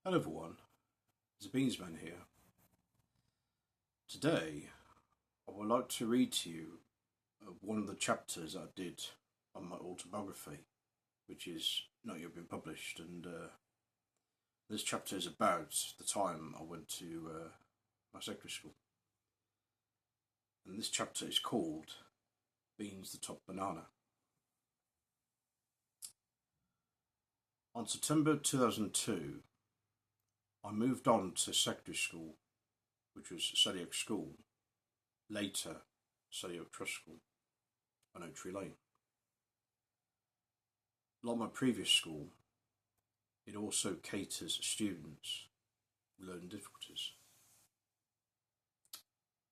Hello everyone, it's Beanz here. Today I would like to read to you one of the chapters I did on my autobiography, which is not yet been published, and this chapter is about the time I went to my secondary school. And this chapter is called Beanz the Top Banana. On September 2002, I moved on to secondary school, which was Surrey Oak School, later Surrey Oak Trust School on Oak Tree Lane. Like my previous school, it also caters students with learning difficulties.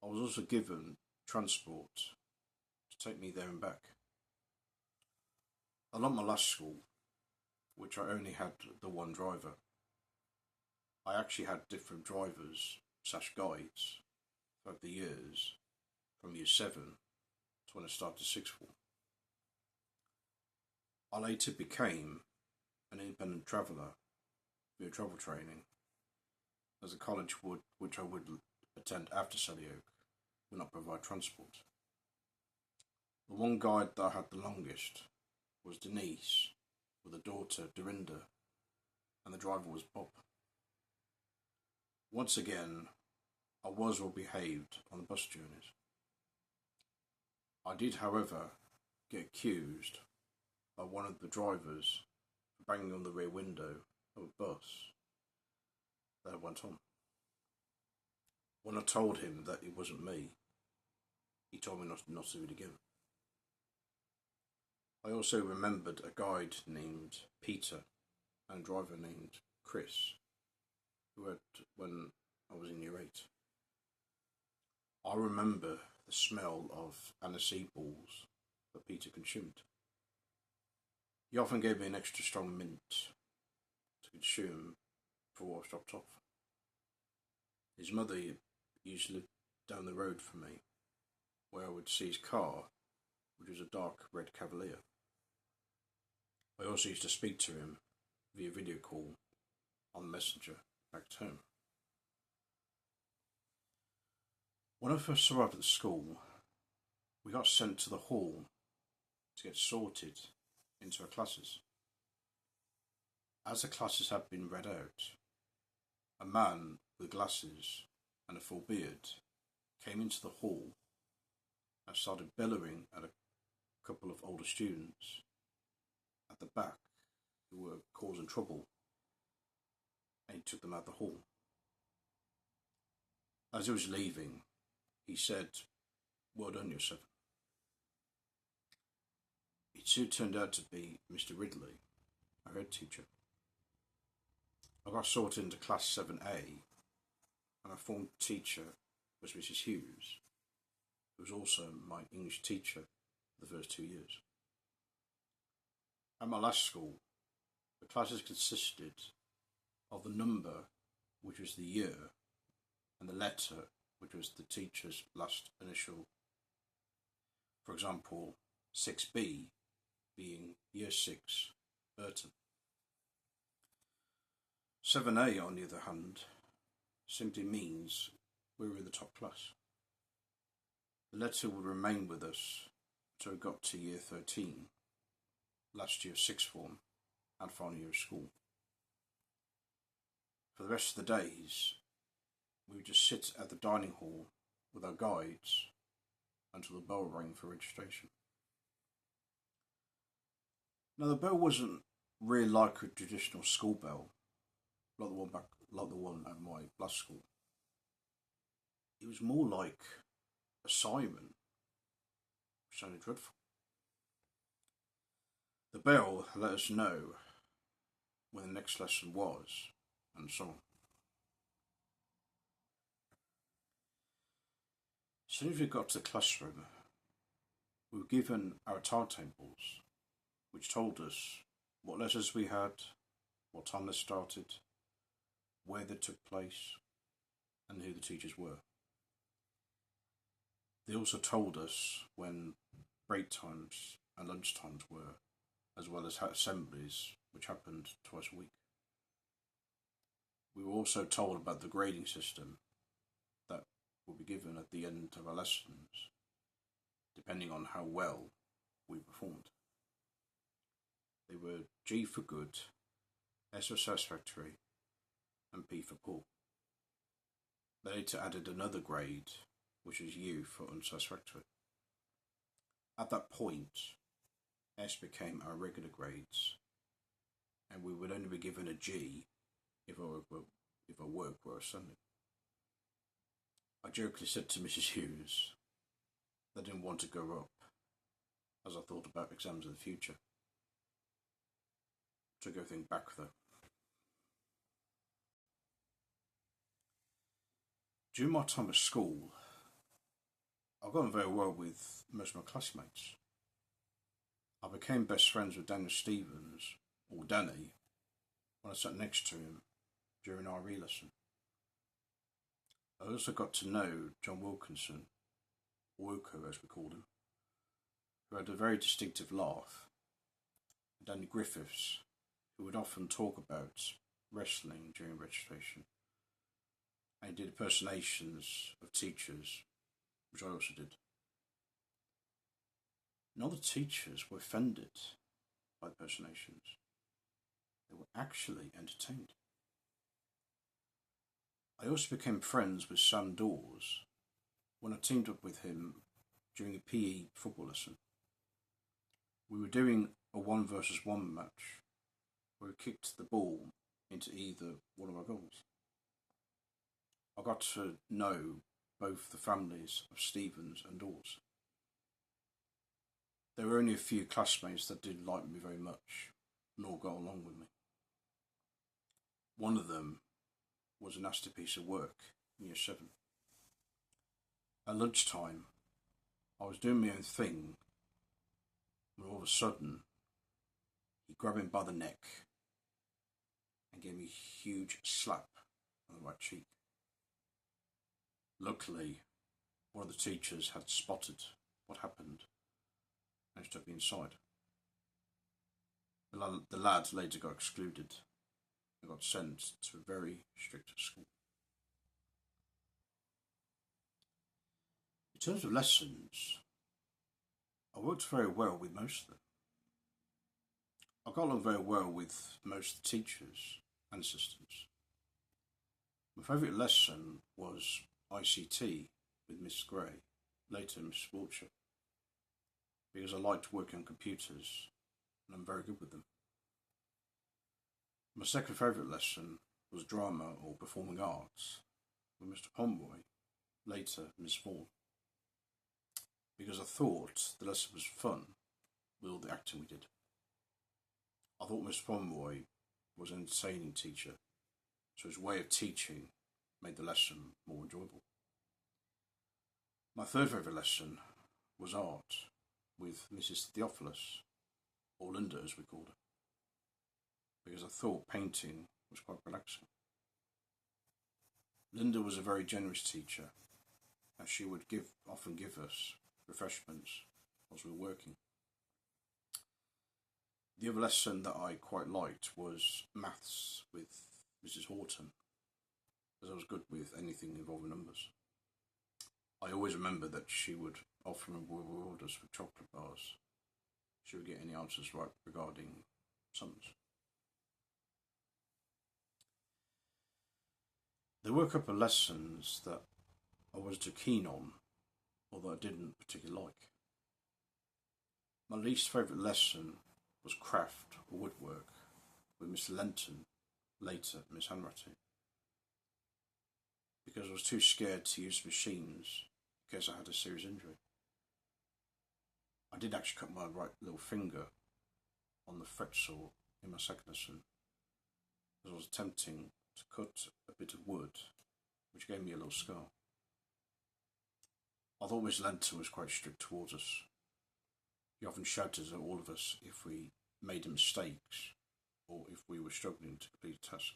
I was also given transport to take me there and back. Unlike my last school, which I only had the one driver, I actually had different drivers / guides throughout the years, from year 7 to when I started sixth form. I later became an independent traveller via travel training, as a college which I would attend after Surrey Oak would not provide transport. The one guide that I had the longest was Denise, with a daughter Dorinda, and the driver was Bob. Once again, I was well behaved on the bus journeys. I did, however, get accused by one of the drivers for banging on the rear window of a bus that I went on. When I told him that it wasn't me, he told me not to do it again. I also remembered a guide named Peter and a driver named Chris, who had when I was in year 8. I remember the smell of aniseed balls that Peter consumed. He often gave me an extra strong mint to consume before I was dropped off. His mother used to live down the road from me, where I would see his car, which was a dark red Cavalier. I also used to speak to him via video call on Messenger back at home. When I first arrived at the school, we got sent to the hall to get sorted into our classes. As the classes had been read out, a man with glasses and a full beard came into the hall and started bellowing at a couple of older students at the back who were causing trouble, and he took them out of the hall. As he was leaving, he said, "Well done, yourself." It soon turned out to be Mr. Ridley, our head teacher. I got sorted into class 7A, and our form teacher was Mrs. Hughes, who was also my English teacher for the first 2 years. At my last school, the classes consisted of the number, which was the year, and the letter, which was the teacher's last initial. For example, 6B being year 6, Burton. 7A, on the other hand, simply means we were in the top class. The letter would remain with us until we got to year 13, last year of sixth form and final year of school. For the rest of the days, we would just sit at the dining hall with our guides until the bell rang for registration. Now, the bell wasn't really like a traditional school bell, like the one at my last school. It was more like a siren, which sounded dreadful. The bell let us know when the next lesson was, and so on. As soon as we got to the classroom, we were given our timetables, which told us what lessons we had, what time they started, where they took place, and who the teachers were. They also told us when break times and lunch times were, as well as assemblies, which happened twice a week. We were also told about the grading system that would be given at the end of our lessons, depending on how well we performed. They were G for good, S for satisfactory, and P for poor. They later added another grade, which is U for unsatisfactory. At that point, S became our regular grades, and we would only be given a G if our work were outstanding. I jokingly said to Mrs. Hughes that I didn't want to grow up, as I thought about exams in the future. Took everything back though. During my time at school, I got on very well with most of my classmates. I became best friends with Daniel Stevens, or Danny, when I sat next to him during our RE lesson. I also got to know John Wilkinson, or Wilco as we called him, who had a very distinctive laugh, and Danny Griffiths, who would often talk about wrestling during registration, and he did impersonations of teachers, which I also did. None of the teachers were offended by impersonations. They were actually entertained. I also became friends with Sam Dawes when I teamed up with him during a PE football lesson. We were doing a 1 versus 1 match where we kicked the ball into either one of our goals. I got to know both the families of Stevens and Dawes. There were only a few classmates that didn't like me very much, nor got along with me. One of them was a nasty piece of work in Year 7. At lunchtime, I was doing my own thing when all of a sudden he grabbed me by the neck and gave me a huge slap on the right cheek. Luckily, one of the teachers had spotted what happened and took me inside. The lad later got excluded and got sent to a very strict school. In terms of lessons, I worked very well with most of them. I got along very well with most of the teachers and assistants. My favourite lesson was ICT with Miss Gray, later Miss Wiltshire, because I liked working on computers and I'm very good with them. My second favourite lesson was drama or performing arts with Mr. Pomeroy, later Miss Vaughan, because I thought the lesson was fun with all the acting we did. I thought Mr. Pomeroy was an entertaining teacher, so his way of teaching made the lesson more enjoyable. My third favourite lesson was art with Mrs. Theophilus, or Linda as we called her, because I thought painting was quite relaxing. Linda was a very generous teacher, and she would often give us refreshments whilst we were working. The other lesson that I quite liked was maths with Mrs. Horton, as I was good with anything involving numbers. I always remember that she would often reward us with chocolate bars. She would get any answers right regarding sums. There were a couple of lessons that I wasn't too keen on, or that I didn't particularly like. My least favourite lesson was craft or woodwork with Miss Lenton, later Miss Hanratty, because I was too scared to use machines in case I had a serious injury. I did actually cut my right little finger on the fret saw in my second lesson, as I was attempting to cut a bit of wood, which gave me a little scar. I thought Miss Lenton was quite strict towards us. He often shouted at all of us if we made mistakes or if we were struggling to complete a task.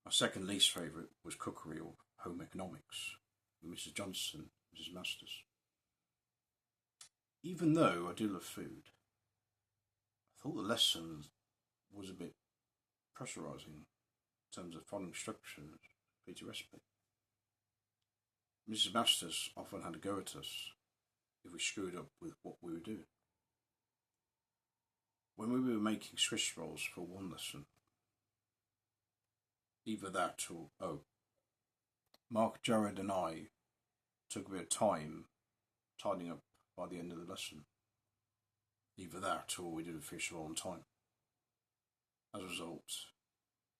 My second least favourite was cookery or home economics with Mrs. Johnson and Mrs. Masters. Even though I do love food, I thought the lesson was a bit pressurising in terms of following instructions, complete a recipe. Mrs. Masters often had a go at us if we screwed up with what we were doing. When we were making Swiss rolls for one lesson, either that or, Mark, Jared and I took a bit of time tidying up by the end of the lesson. Either that or we didn't finish it all on time. As a result,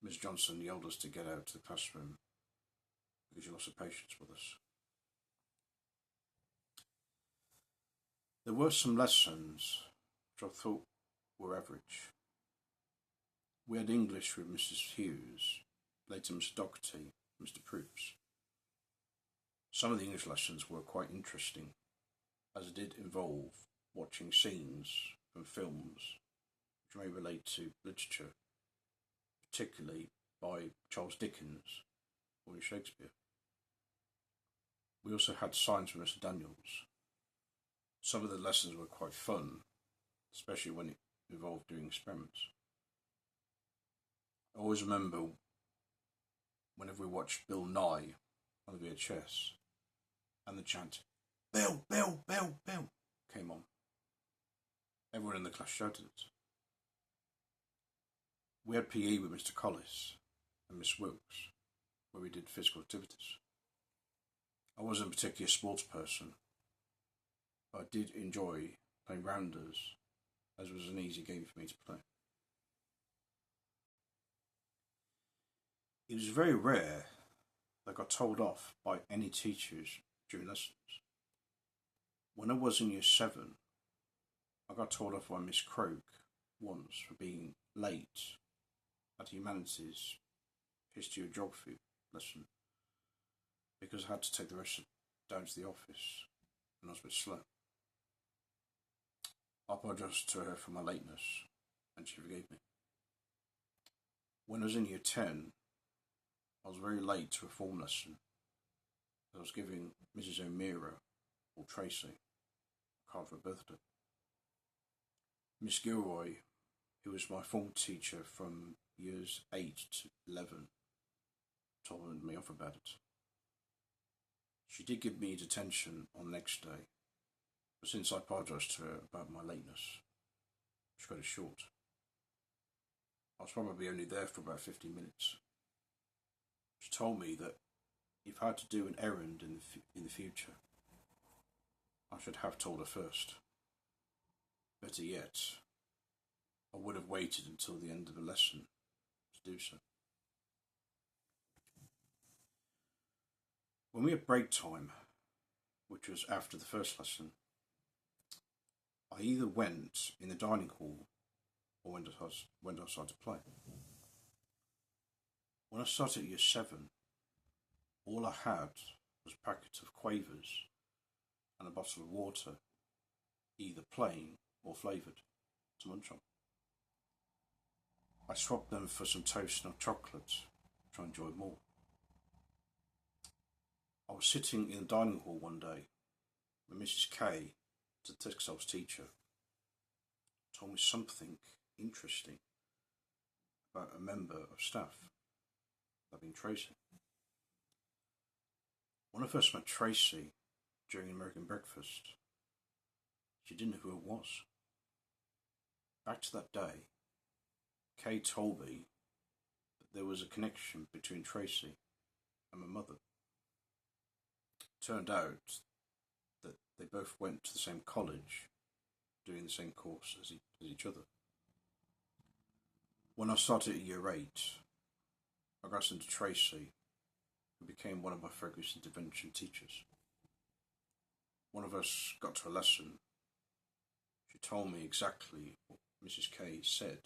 Miss Johnson yelled us to get out of the classroom because she lost her patience with us. There were some lessons which I thought were average. We had English with Mrs. Hughes, later Mr. Doherty, Mr. Proofs. Some of the English lessons were quite interesting, as it did involve watching scenes from films which may relate to literature, particularly by Charles Dickens or Shakespeare. We also had science from Mr. Daniels. Some of the lessons were quite fun, especially when it involved doing experiments. I always remember whenever we watched Bill Nye on the VHS and the chant, "Bill, Bill, Bill, Bill," came on. Everyone in the class shouted it. We had PE with Mr. Collis and Miss Wilkes, where we did physical activities. I wasn't a particular sports person, but I did enjoy playing rounders, as it was an easy game for me to play. It was very rare that I got told off by any teachers during lessons. When I was in year 7, I got told off by Miss Croak once for being late at humanities, history or geography lesson because I had to take the rest down to the office and I was a bit slow. I apologised to her for my lateness and she forgave me. When I was in year 10, I was very late to a form lesson. I was giving Mrs. O'Meara, or Tracy, a card for her birthday. Miss Gilroy, who was my form teacher from years 8 to 11, told me off about it. She did give me detention on the next day, but since I apologised to her about my lateness, she cut it short. I was probably only there for about 15 minutes. She told me that if I had to do an errand in the future, I should have told her first. Better yet, I would have waited until the end of the lesson to do so. When we had break time, which was after the first lesson, I either went in the dining hall or went outside to play. When I started at year 7, all I had was a packet of Quavers and a bottle of water, either plain or flavoured, to munch on. I swapped them for some toast and chocolate to try and enjoy more. I was sitting in the dining hall one day when Mrs. K, the textiles teacher, told me something interesting about a member of staff, that being Tracy. When I first met Tracy during American breakfast, she didn't know who it was. Back to that day, Kay told me that there was a connection between Tracy and my mother. It turned out that they both went to the same college, doing the same course as each other. When I started at year 8, I got into Tracy, who became one of my focus intervention teachers. One of us got to a lesson. She told me exactly what Mrs. K said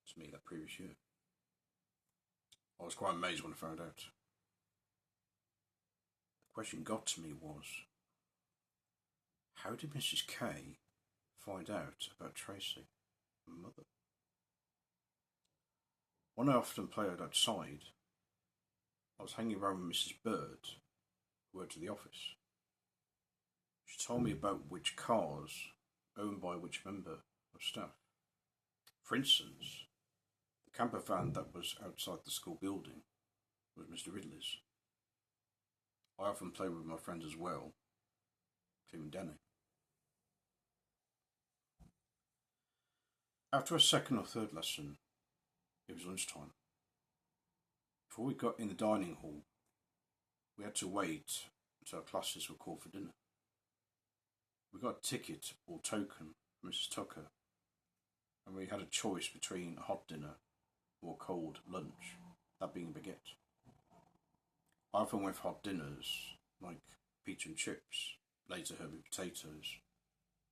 to me that previous year. I was quite amazed when I found out. The question got to me was, how did Mrs. K find out about Tracy and my mother? When I often played outside, I was hanging around with Mrs. Bird, who worked at the office. She told me about which cars owned by which member of staff. For instance, the camper van that was outside the school building was Mr. Ridley's. I often played with my friends as well, including Danny. After a second or third lesson, it was lunchtime. Before we got in the dining hall, we had to wait until our classes were called for dinner. We got a ticket or token from Mrs. Tucker, and we had a choice between a hot dinner or a cold lunch, that being a baguette. I often went for hot dinners, like pizza and chips, later herbie potatoes,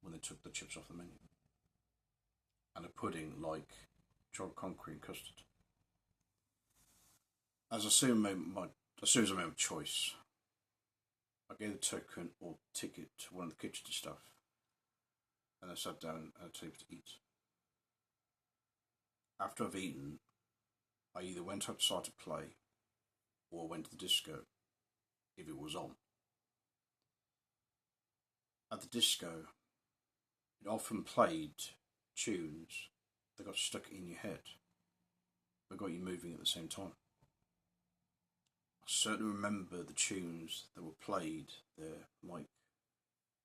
when they took the chips off the menu, and a pudding like chocolate concrete and custard. As soon as I made my choice, I gave the token or ticket to one of the kitchen staff, and I sat down at a table to eat. After I've eaten, I either went outside to play or went to the disco, if it was on. At the disco, it often played tunes that got stuck in your head, but got you moving at the same time. I certainly remember the tunes that were played there, like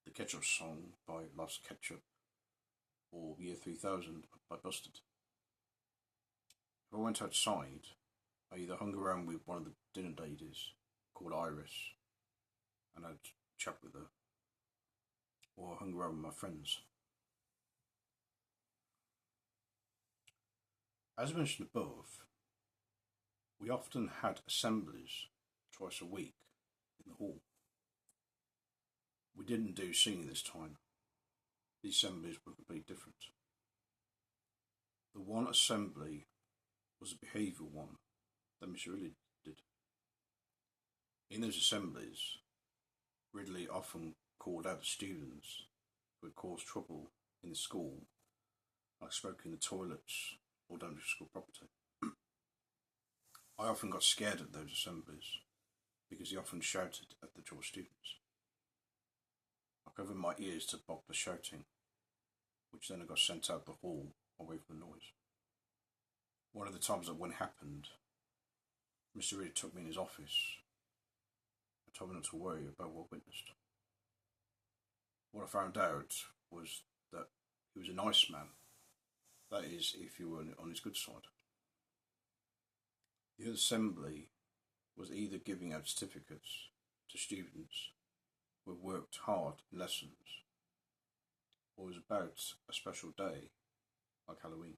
the Ketchup Song by Lost Ketchup or Year 3000 by Busted. If I went outside, I either hung around with one of the dinner ladies called Iris and I'd chat with her, or I hung around with my friends. As mentioned above, we often had assemblies twice a week in the hall. We didn't do singing this time. The assemblies were completely different. The one assembly was a behavioural one that Mr. Ridley did. In those assemblies, Ridley often called out the students who had caused trouble in the school, like smoking in the toilets or damaging school property. I often got scared at those assemblies because he often shouted at the George students. I covered my ears to block the shouting, which then I got sent out the hall away from the noise. One of the times that when it happened, Mr. Reed took me in his office and told me not to worry about what I witnessed. What I found out was that he was a nice man, that is, if you were on his good side. The assembly was either giving out certificates to students who had worked hard in lessons, or was about a special day like Halloween.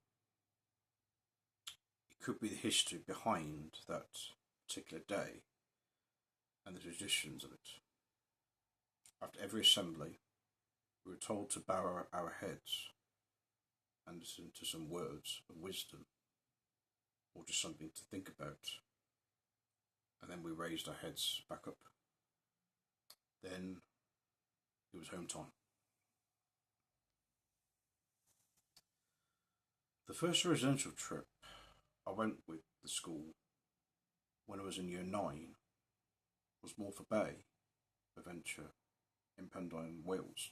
It could be the history behind that particular day and the traditions of it. After every assembly, we were told to bow our heads and listen to some words of wisdom, or just something to think about, and then we raised our heads back up. Then it was home time. The first residential trip I went with the school when I was in year 9 was Morpher Bay Adventure in Pendine, Wales.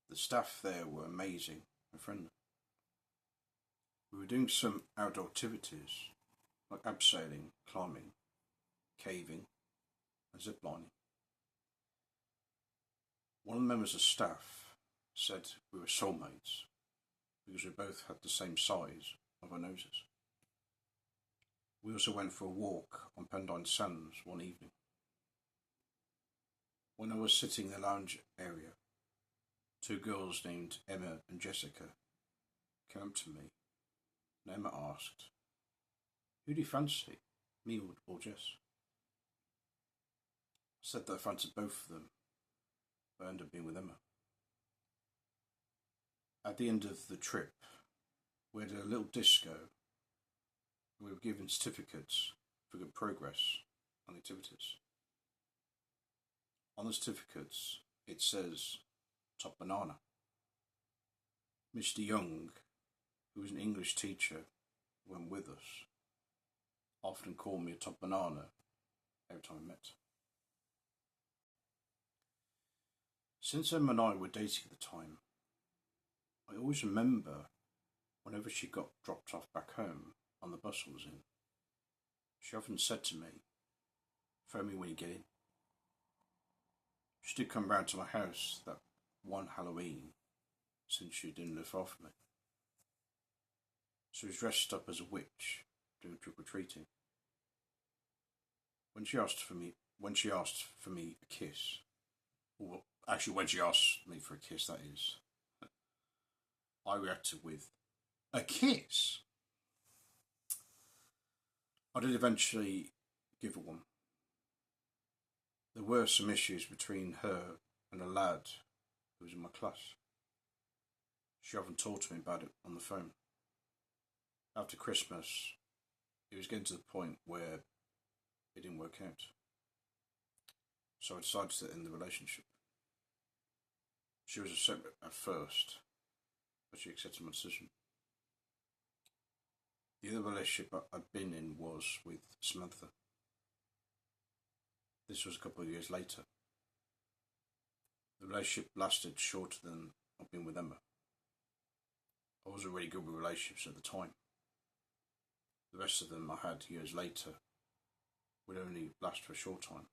The staff there were amazing and friendly. We were doing some outdoor activities like abseiling, climbing, caving and ziplining. One of the members of staff said we were soulmates because we both had the same size of our noses. We also went for a walk on Pendine Sands one evening. When I was sitting in the lounge area, 2 girls named Emma and Jessica came up to me, and Emma asked, "Who do you fancy, me or Jess?" I said that I fancied both of them, but I ended up being with Emma. At the end of the trip, we had a little disco, and we were given certificates for good progress on the activities. On the certificates, it says top banana. Mr. Young, who was an English teacher who went with us, often called me a top banana every time we met. Since Emma and I were dating at the time, I always remember Whenever she got dropped off back home on the bus I was in, she often said to me, "Phone me when you get in." She did come round to my house that one Halloween, since she didn't live far from me. She was dressed up as a witch doing trick-or-treating. When she asked for me a kiss, or actually when she asked me for a kiss, that is, I reacted with, "A kiss?" I did eventually give her one. There were some issues between her and a lad who was in my class. She often talked to me about it on the phone. After Christmas, it was getting to the point where it didn't work out. So I decided to end the relationship. She was upset at first, but she accepted my decision. The other relationship I'd been in was with Samantha. This was a couple of years later. The relationship lasted shorter than I've been with Emma. I wasn't really good with relationships at the time. The rest of them I had years later would only last for a short time.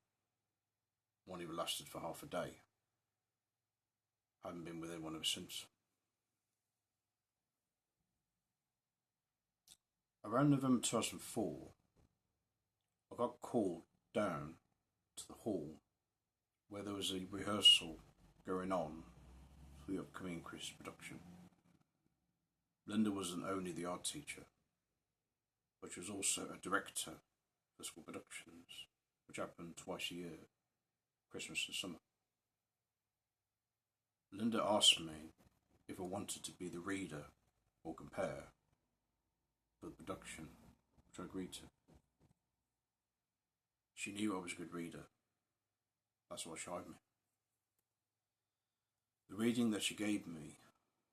One even lasted for half a day. I haven't been with anyone ever since. Around November 2004, I got called down to the hall where there was a rehearsal going on for the upcoming Christmas production. Linda wasn't only the art teacher, but she was also a director for school productions, which happened twice a year, Christmas and summer. Linda asked me if I wanted to be the reader or compare for the production, which I agreed to. She knew I was a good reader. That's why she hired me. The reading that she gave me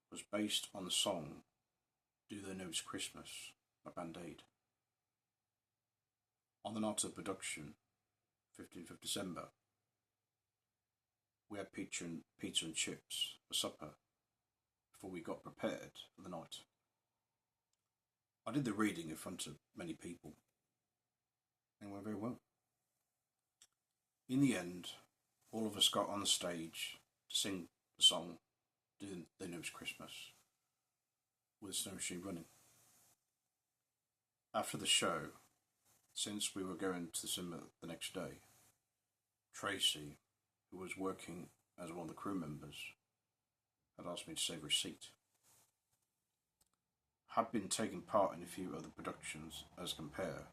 was based on the song "Do They Know It's Christmas" by Band Aid. On the night of production, 15th of December, we had pizza and chips for supper before we got prepared for the night. I did the reading in front of many people, and it went very well. In the end, all of us got on the stage to sing the song "Do They Know It's Christmas" with the snow machine running. After the show, since we were going to the cinema the next day, Tracy, who was working as one of the crew members, had asked me to save her seat. I had been taking part in a few other productions as compare.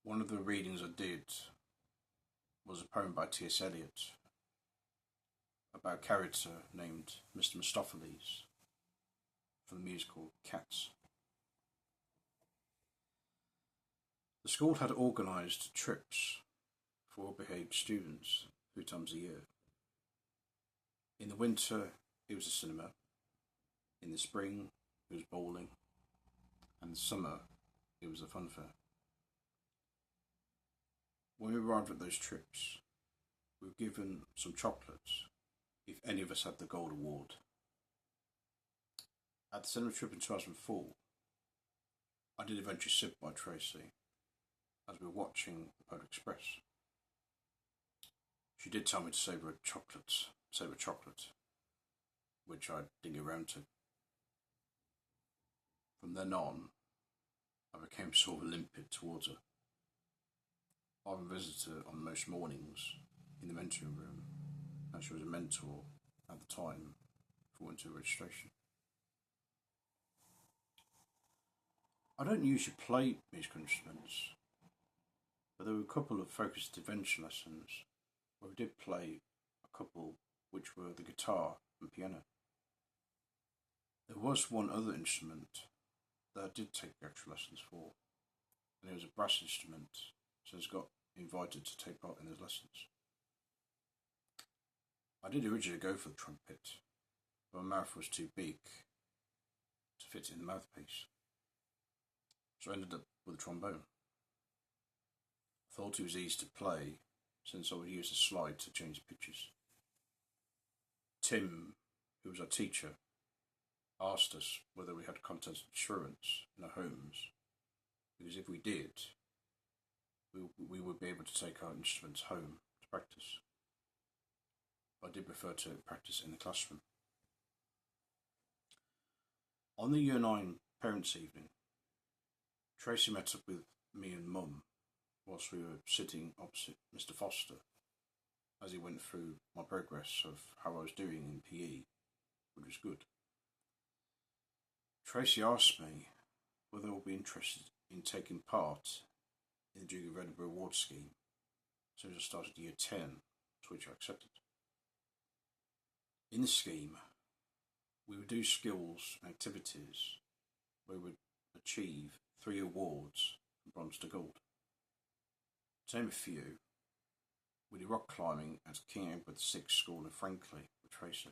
One of the readings I did was a poem by T.S. Eliot about a character named Mr. Mistopheles from the musical Cats. The school had organised trips for well-behaved students 3 times a year. In the winter, it was a cinema. In the spring, it was bowling. And in the summer, it was a fun fair. When we arrived at those trips, we were given some chocolates if any of us had the gold award. At the cinema trip in 2004, I did eventually sit by Tracy as we were watching the Polar Express. She did tell me to save a chocolate, which I didn't get around to. From then on, I became sort of limpid towards her. I visited her on most mornings in the mentoring room, and she was a mentor at the time for winter registration. I don't usually play musical instruments, but there were a couple of focused intervention lessons where we did play a couple, which were the guitar and piano. There was one other instrument that I did take actual lessons for, and it was a brass instrument, so I got invited to take part in those lessons. I did originally go for the trumpet, but my mouth was too big to fit in the mouthpiece, so I ended up with a trombone. I thought it was easy to play, since I would use a slide to change pitches. Tim, who was our teacher, asked us whether we had contents insurance in our homes, because if we did, we would be able to take our instruments home to practice. I did prefer to practice in the classroom. On the Year 9 Parents' Evening, Tracy met up with me and Mum whilst we were sitting opposite Mr. Foster as he went through my progress of how I was doing in PE, which was good. Tracy asked me whether I would be interested in taking part in the Duke of Edinburgh Award scheme, so I started Year 10, to which I accepted. In the scheme, we would do skills and activities where we would achieve 3 awards from bronze to gold. To name a few, we did rock climbing at King Edward VI School in Franklin with Tracy.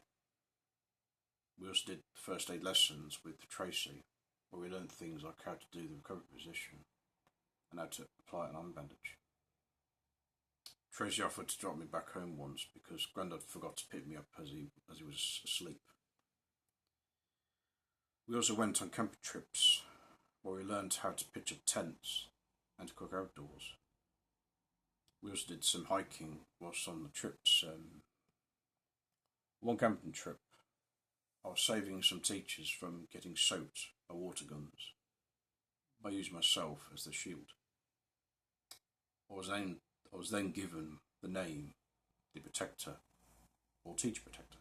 We also did first aid lessons with Tracy, where we learned things like how to do the recovery position and how to apply an arm bandage. Tracy offered to drop me back home once because Grandad forgot to pick me up as he was asleep. We also went on camping trips where we learned how to pitch up tents and to cook outdoors. We also did some hiking whilst on the trips. One camping trip, I was saving some teachers from getting soaked by water guns by using myself as the shield. I was then given the name the Protector or Teacher Protector.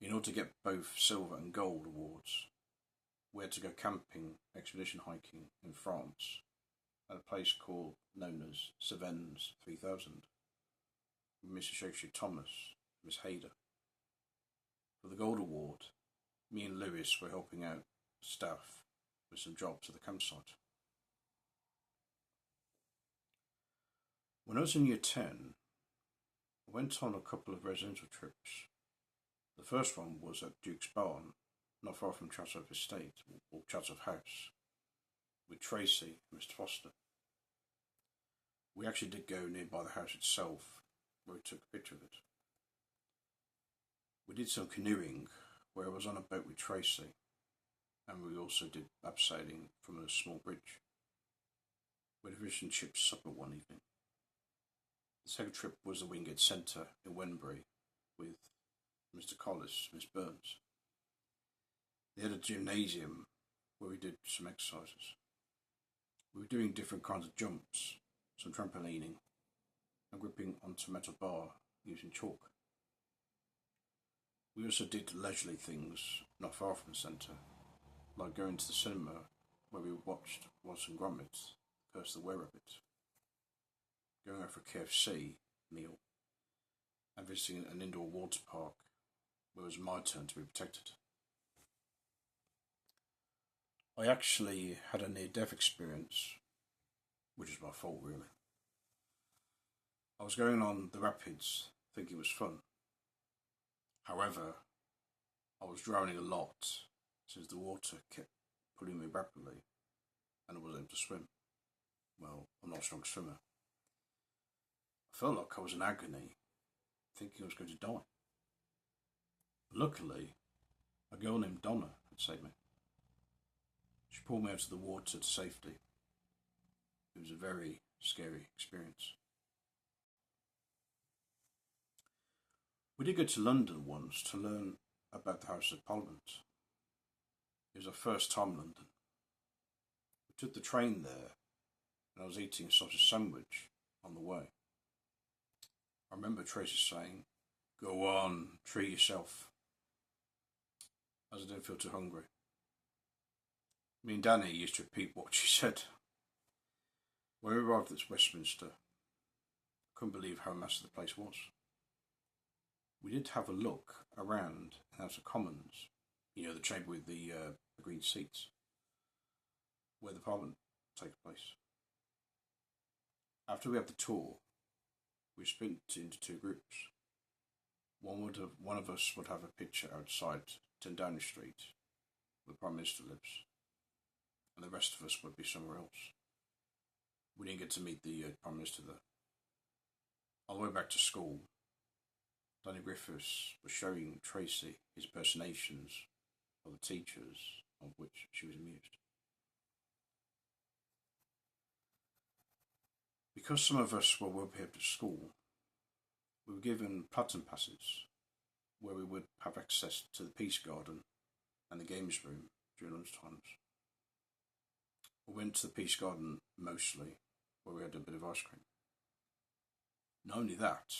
In order to get both silver and gold awards, we had to go camping, expedition hiking in France at a place known as Beanz 3000 with Mrs. Shakespeare Thomas and Miss Hayder. For the gold award, me and Lewis were helping out staff with some jobs at the campsite. When I was in Year 10, I went on a couple of residential trips. The first one was at Duke's Barn, not far from Chatsworth Estate, or Chatsworth House, with Tracy and Mr. Foster. We actually did go nearby the house itself, where we took a picture of it. We did some canoeing, where I was on a boat with Tracy, and we also did abseiling from a small bridge. We had a fish and chips supper one evening. The second trip was the Wingate Centre in Wenbury with Mr. Collis and Miss Beanz. They had a gymnasium where we did some exercises. We were doing different kinds of jumps, some trampolining, and gripping onto a metal bar using chalk. We also did leisurely things not far from the centre, like going to the cinema where we watched Wallace and Gromit, Curse of the Were-Rabbit, going out for a KFC meal, and visiting an indoor water park where it was my turn to be protected. I actually had a near-death experience, which is my fault really. I was going on the rapids thinking it was fun. However, I was drowning a lot since the water kept pulling me rapidly and I wasn't able to swim. Well, I'm not a strong swimmer. I felt like I was in agony, thinking I was going to die. Luckily, a girl named Donna had saved me. She pulled me out of the water to safety. It was a very scary experience. We did go to London once to learn about the House of Parliament. It was our first time in London. We took the train there and I was eating a sausage sandwich on the way. I remember Tracy saying, "Go on, treat yourself," as I didn't feel too hungry. Me and Danny used to repeat what she said. When we arrived at Westminster, I couldn't believe how massive the place was. We did have a look around the House of Commons, you know, the chamber with the green seats, where the Parliament takes place. After we had the tour, we split into 2 groups. One of us would have a picture outside 10 Downing Street, where the Prime Minister lives, and the rest of us would be somewhere else. We didn't get to meet the Prime Minister there. On the way back to school, Danny Griffiths was showing Tracy his impersonations of the teachers, of which she was amused. Because some of us were well behaved at school, we were given platinum passes where we would have access to the Peace Garden and the games room during lunchtimes. We went to the Peace Garden mostly, where we had a bit of ice cream. Not only that,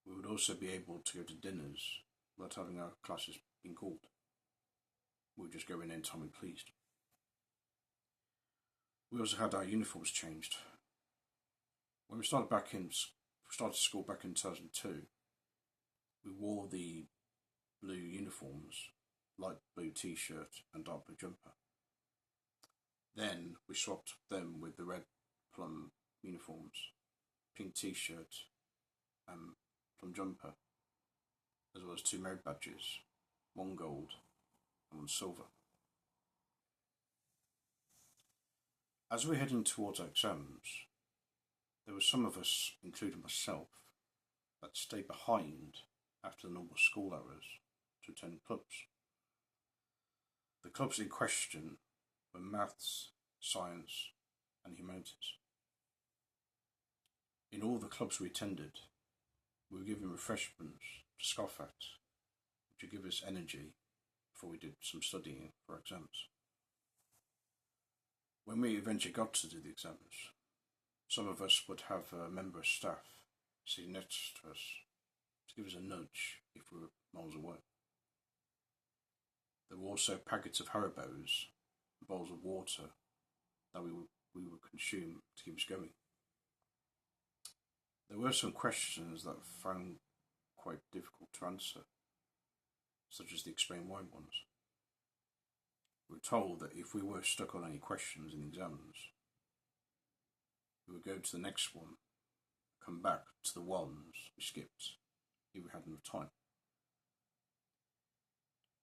we would also be able to go to dinners without having our classes being called. We would just go in anytime we pleased. We also had our uniforms changed. When we started school back in 2002, we wore the blue uniforms, light blue t-shirt and dark blue jumper. Then we swapped them with the red plum uniforms, pink t-shirt and plum jumper, as well as 2 merit badges, 1 gold and 1 silver. As we were heading towards our exams, there were some of us, including myself, that stayed behind after the normal school hours to attend clubs. The clubs in question were maths, science and humanities. In all the clubs we attended, we were given refreshments to scoff at, which would give us energy before we did some studying for exams. When we eventually got to do the exams, some of us would have a member of staff sitting next to us to give us a nudge if we were miles away. There were also packets of Haribos and bowls of water that we would consume to keep us going. There were some questions that I found quite difficult to answer, such as the explain why ones. We were told that if we were stuck on any questions in the exams, we would go to the next one, come back to the ones we skipped if we had enough time.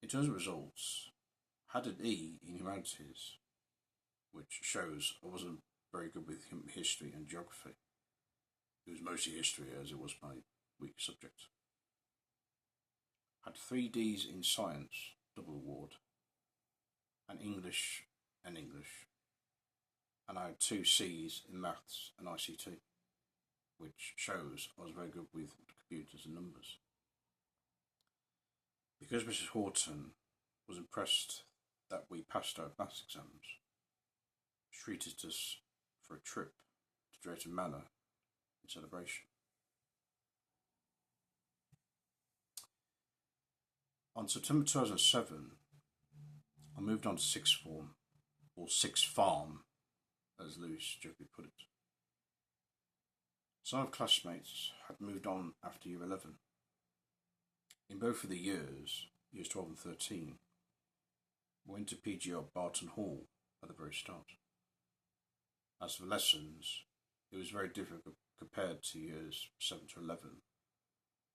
In terms of results, I had an E in humanities, which shows I wasn't very good with history and geography. It was mostly history, as it was my weak subject. I had 3 Ds in science, double award, and English, and I had 2 Cs in maths and ICT, which shows I was very good with computers and numbers. Because Mrs. Horton was impressed that we passed our maths exams, she treated us for a trip to Drayton Manor in celebration. On September 2007, I moved on to sixth form, or sixth farm, as Lewis jokingly put it. Some of classmates had moved on after year 11. In both of the years 12 and 13, we went to PGR Barton Hall at the very start. As for lessons, it was very difficult compared to years 7 to 11,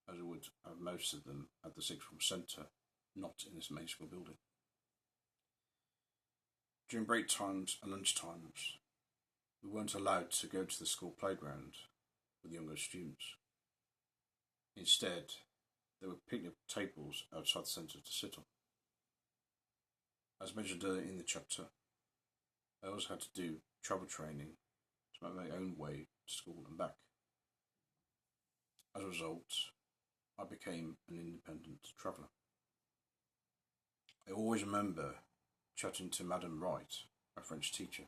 as we would have most of them at the sixth form centre, not in this main school building. During break times and lunch times, we weren't allowed to go to the school playground with younger students. Instead, there were picnic tables outside the centre to sit on. As mentioned earlier in the chapter, I also had to do travel training to make my own way to school and back. As a result, I became an independent traveller. I always remember chatting to Madame Wright, my French teacher,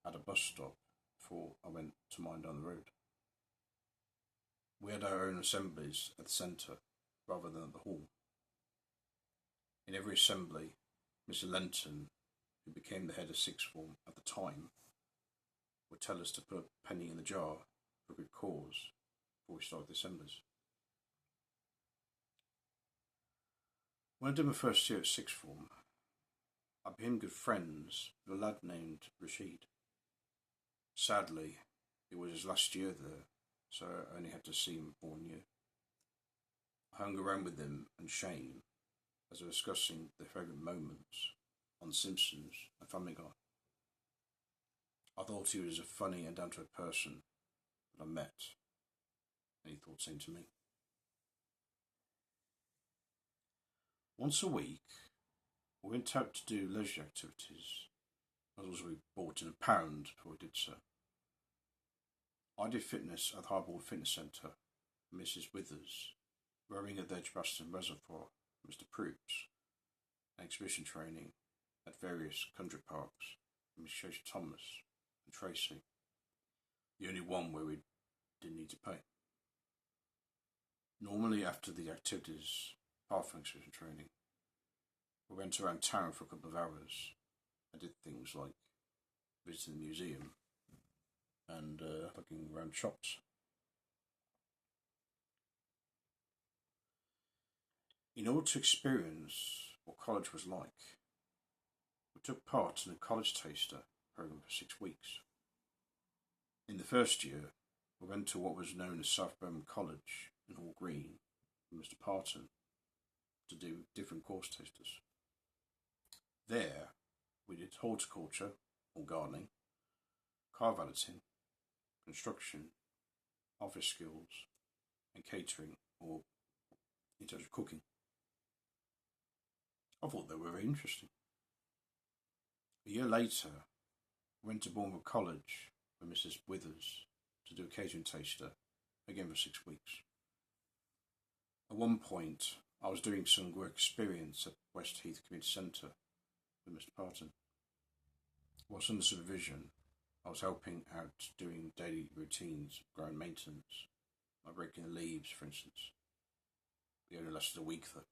at a bus stop before I went to mine down the road. We had our own assemblies at the centre rather than at the hall. In every assembly, Mr. Lenton, who became the head of sixth form at the time, would tell us to put a penny in the jar for a good cause before we started the assemblies. When I did my first year at sixth form, I became good friends with a lad named Rashid. Sadly, it was his last year there, so I only had to see him for 1 year. I hung around with him and Shane as they were discussing their favourite moments on The Simpsons and Family Guy. I thought he was a funny and down-to-earth person that I met, and he thought the same to me. Once a week, we went out to do leisure activities, as we bought in a pound before we did so. I did fitness at the Highboard Fitness Centre, Mrs. Withers, rowing at the Edgbaston Reservoir, Mr. Proops, and exhibition training at various country parks, Miss Cheshire Thomas and Tracy, the only one where we didn't need to pay. Normally after the activities, apart from exhibition training, we went around town for a couple of hours. I did things like visiting the museum and looking around shops. In order to experience what college was like, we took part in a college taster program for 6 weeks. In the first year, we went to what was known as South Birmingham College in Hall Green with Mr. Parton to do different course tasters. There, we did horticulture or gardening, car valeting, construction, office skills, and catering or in terms of cooking. I thought they were very interesting. A year later, I went to Bournemouth College with Mrs. Withers to do a catering taster, again for 6 weeks. At one point, I was doing some work experience at West Heath Community Centre with Mr. Parton. Whilst under supervision, I was helping out doing daily routines, ground maintenance, like raking the leaves, for instance. It only lasted a week though.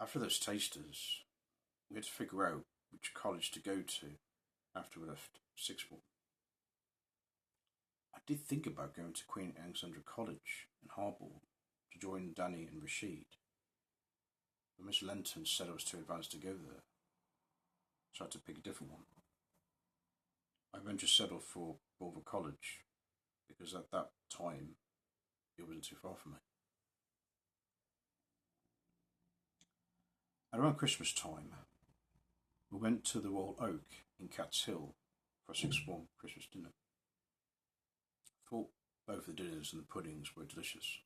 After those tasters, we had to figure out which college to go to after we left sixth form. I did think about going to Queen Alexandra College in Harbour to join Danny and Rashid, but Miss Lenton said I was too advanced to go there, so I had to pick a different one. I eventually settled for Bournemouth College because at that time it wasn't too far from me. At around Christmas time, we went to the Royal Oak in Cats Hill for a sixth form Christmas dinner. I thought both the dinners and the puddings were delicious.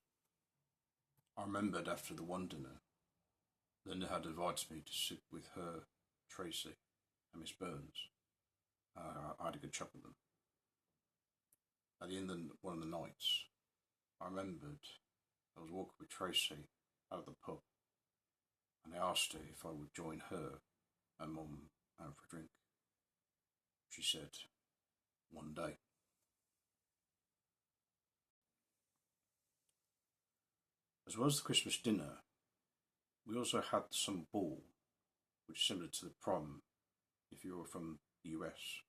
I remembered after the one dinner, Linda had invited me to sit with her, Tracy, and Miss Beanz. I had a good chat with them. At the end of one of the nights, I remembered I was walking with Tracy out of the pub, and I asked her if I would join her and Mum out for a drink. She said, one day. As well as the Christmas dinner, we also had the summer ball, which is similar to the prom if you were from the US.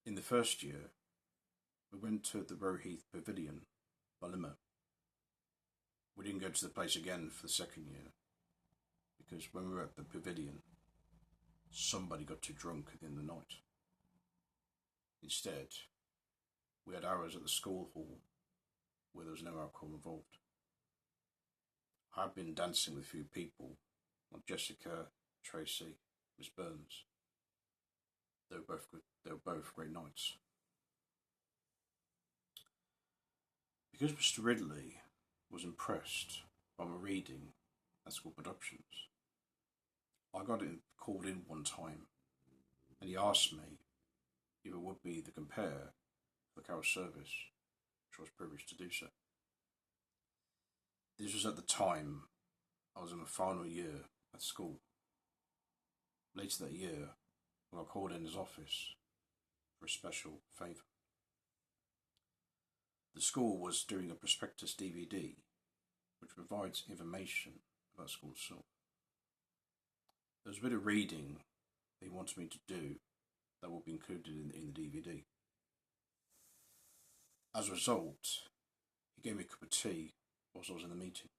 In the first year, we went to the Roeheath Pavilion, Ballymote. We didn't go to the place again for the second year, because when we were at the pavilion, somebody got too drunk at the end of the night. Instead, we had hours at the school hall where there was no alcohol involved. I had been dancing with a few people, like Jessica, Tracy, Miss Beanz. They were both good. They were both great nights. Because Mr. Ridley was impressed by my reading at school productions, I got called in one time, and he asked me if it would be the compare for the carol service, which I was privileged to do so. This was at the time I was in my final year at school. Later that year, I got called in his office for a special favour. The school was doing a prospectus DVD, which provides information about school itself. There was a bit of reading they wanted me to do that will be included in the DVD. As a result, he gave me a cup of tea whilst I was in the meeting.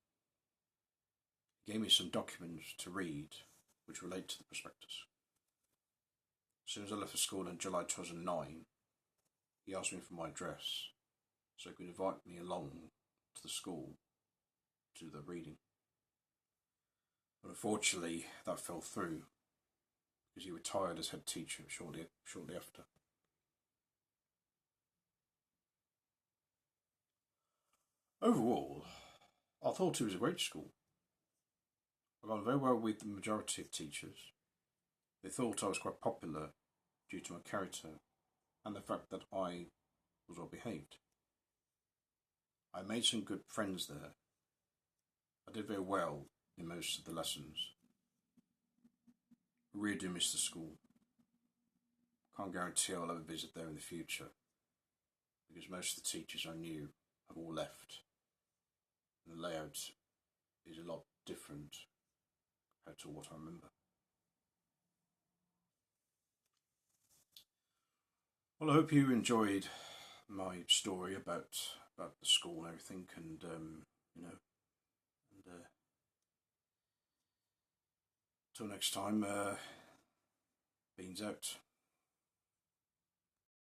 He gave me some documents to read which relate to the prospectus. As soon as I left for school in July 2009, he asked me for my address so he could invite me along to the school to do the reading. But unfortunately, that fell through because he retired as head teacher shortly after. Overall, I thought it was a great school. I got on very well with the majority of teachers. They thought I was quite popular due to my character and the fact that I was well behaved. I made some good friends there. I did very well in most of the lessons. I really do miss the school. Can't guarantee I'll ever visit there in the future because most of the teachers I knew have all left. And the layout is a lot different compared to what I remember. Well, I hope you enjoyed my story about the school and everything, and till next time, Beanz out.